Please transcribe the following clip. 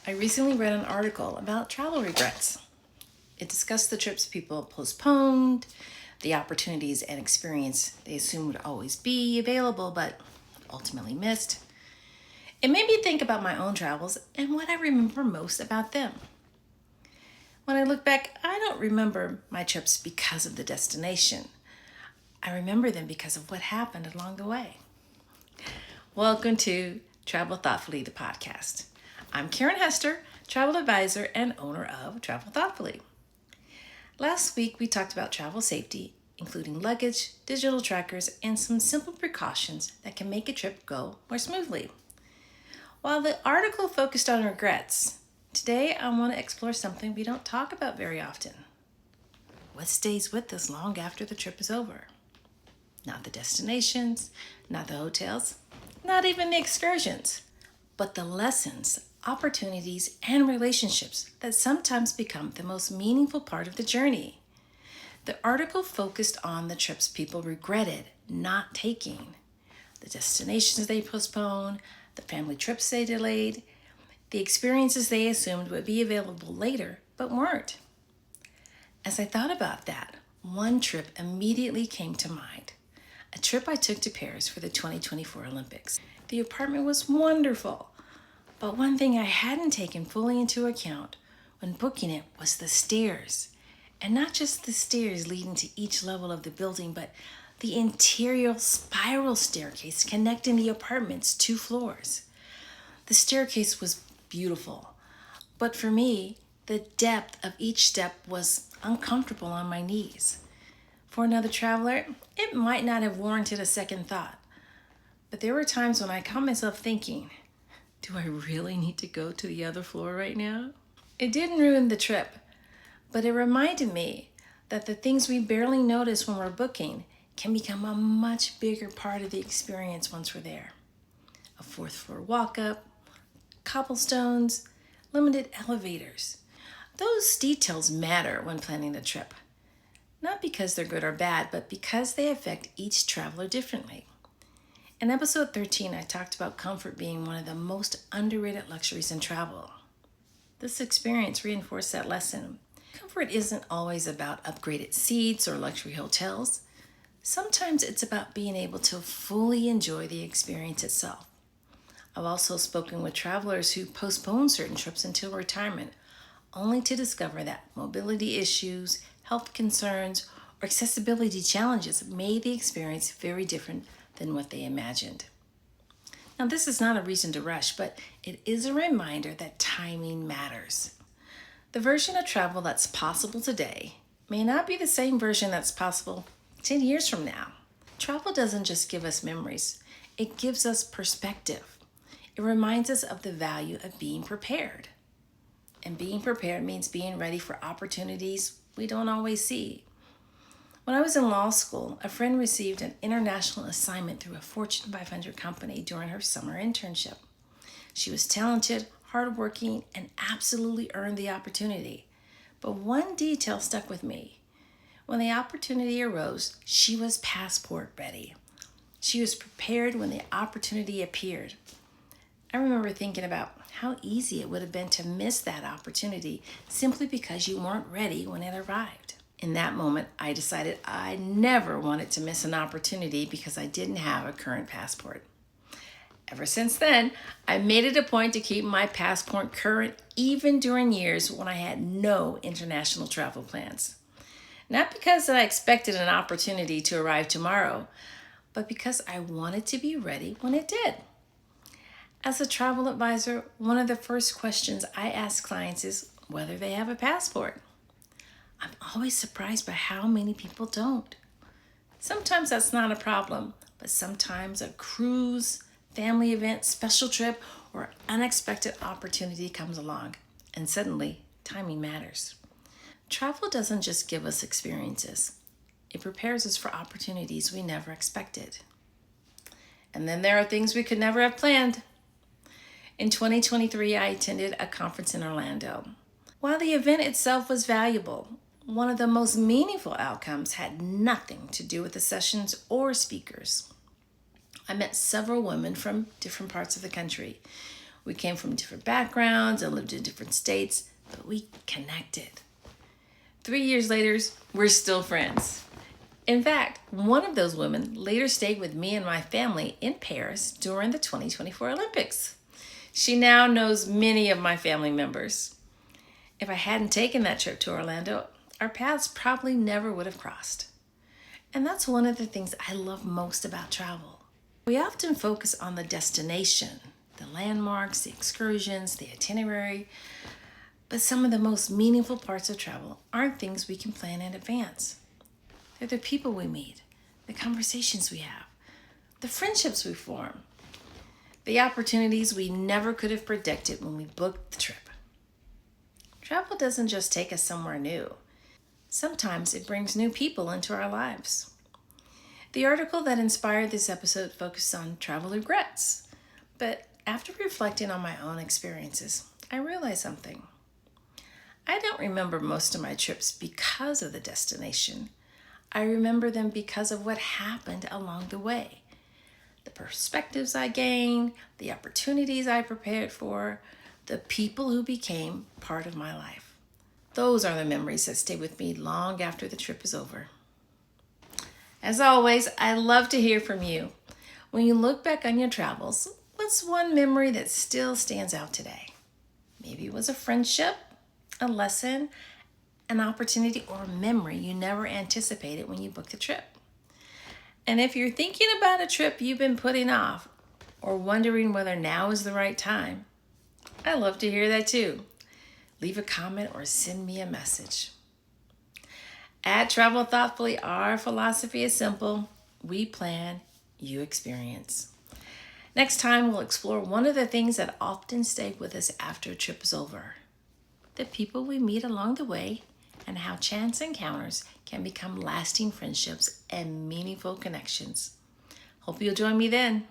I recently read an article about travel regrets. It discussed the trips people postponed, the opportunities and experience they assumed would always be available but ultimately missed. It made me think about my own travels and what I remember most about them. When I look back, I don't remember my trips because of the destination. I remember them because of what happened along the way. Welcome to Travel Thoughtfully, the podcast. I'm Karen Hester, travel advisor and owner of Travel Thoughtfully. Last week, we talked about travel safety, including luggage, digital trackers, and some simple precautions that can make a trip go more smoothly. While the article focused on regrets, today I want to explore something we don't talk about very often. What stays with us long after the trip is over? Not the destinations, not the hotels, not even the excursions, but the lessons, opportunities, and relationships that sometimes become the most meaningful part of the journey. The article focused on the trips people regretted not taking, the destinations they postponed, the family trips they delayed, the experiences they assumed would be available later but weren't. As I thought about that, one trip immediately came to mind. A trip I took to Paris for the 2024 Olympics. The apartment was wonderful, but one thing I hadn't taken fully into account when booking it was the stairs. And not just the stairs leading to each level of the building, but the interior spiral staircase connecting the apartment's 2 floors. The staircase was beautiful, but for me, the depth of each step was uncomfortable on my knees. For another traveler, it might not have warranted a second thought. But there were times when I caught myself thinking, do I really need to go to the other floor right now? It didn't ruin the trip, but it reminded me that the things we barely notice when we're booking can become a much bigger part of the experience once we're there. A 4th floor walk-up, cobblestones, limited elevators. Those details matter when planning the trip. Not because they're good or bad, but because they affect each traveler differently. In episode 13, I talked about comfort being one of the most underrated luxuries in travel. This experience reinforced that lesson. Comfort isn't always about upgraded seats or luxury hotels. Sometimes it's about being able to fully enjoy the experience itself. I've also spoken with travelers who postpone certain trips until retirement, only to discover that mobility issues, health concerns, or accessibility challenges made the experience very different than what they imagined. Now, this is not a reason to rush, but it is a reminder that timing matters. The version of travel that's possible today may not be the same version that's possible 10 years from now. Travel doesn't just give us memories, it gives us perspective. It reminds us of the value of being prepared. And being prepared means being ready for opportunities we don't always see. When I was in law school, a friend received an international assignment through a Fortune 500 company during her summer internship. She was talented, hardworking, and absolutely earned the opportunity. But one detail stuck with me. When the opportunity arose, she was passport ready. She was prepared when the opportunity appeared. I remember thinking about how easy it would have been to miss that opportunity simply because you weren't ready when it arrived. In that moment, I decided I never wanted to miss an opportunity because I didn't have a current passport. Ever since then, I made it a point to keep my passport current even during years when I had no international travel plans. Not because I expected an opportunity to arrive tomorrow, but because I wanted to be ready when it did. As a travel advisor, one of the first questions I ask clients is whether they have a passport. I'm always surprised by how many people don't. Sometimes that's not a problem, but sometimes a cruise, family event, special trip, or unexpected opportunity comes along, and suddenly timing matters. Travel doesn't just give us experiences. It prepares us for opportunities we never expected. And then there are things we could never have planned. In 2023, I attended a conference in Orlando. While the event itself was valuable, one of the most meaningful outcomes had nothing to do with the sessions or speakers. I met several women from different parts of the country. We came from different backgrounds and lived in different states, but we connected. 3 years later, we're still friends. In fact, one of those women later stayed with me and my family in Paris during the 2024 Olympics. She now knows many of my family members. If I hadn't taken that trip to Orlando, our paths probably never would have crossed. And that's one of the things I love most about travel. We often focus on the destination, the landmarks, the excursions, the itinerary, but some of the most meaningful parts of travel aren't things we can plan in advance. They're the people we meet, the conversations we have, the friendships we form, the opportunities we never could have predicted when we booked the trip. Travel doesn't just take us somewhere new. Sometimes it brings new people into our lives. The article that inspired this episode focused on travel regrets, but after reflecting on my own experiences, I realized something. I don't remember most of my trips because of the destination. I remember them because of what happened along the way. The perspectives I gained, the opportunities I prepared for, the people who became part of my life. Those are the memories that stay with me long after the trip is over. As always, I love to hear from you. When you look back on your travels, what's one memory that still stands out today? Maybe it was a friendship, a lesson, an opportunity, or a memory you never anticipated when you booked the trip. And if you're thinking about a trip you've been putting off or wondering whether now is the right time, I love to hear that too. Leave a comment or send me a message. At Travel Thoughtfully, our philosophy is simple. We plan, you experience. Next time, we'll explore one of the things that often stay with us after a trip is over. The people we meet along the way and how chance encounters can become lasting friendships and meaningful connections. Hope you'll join me then.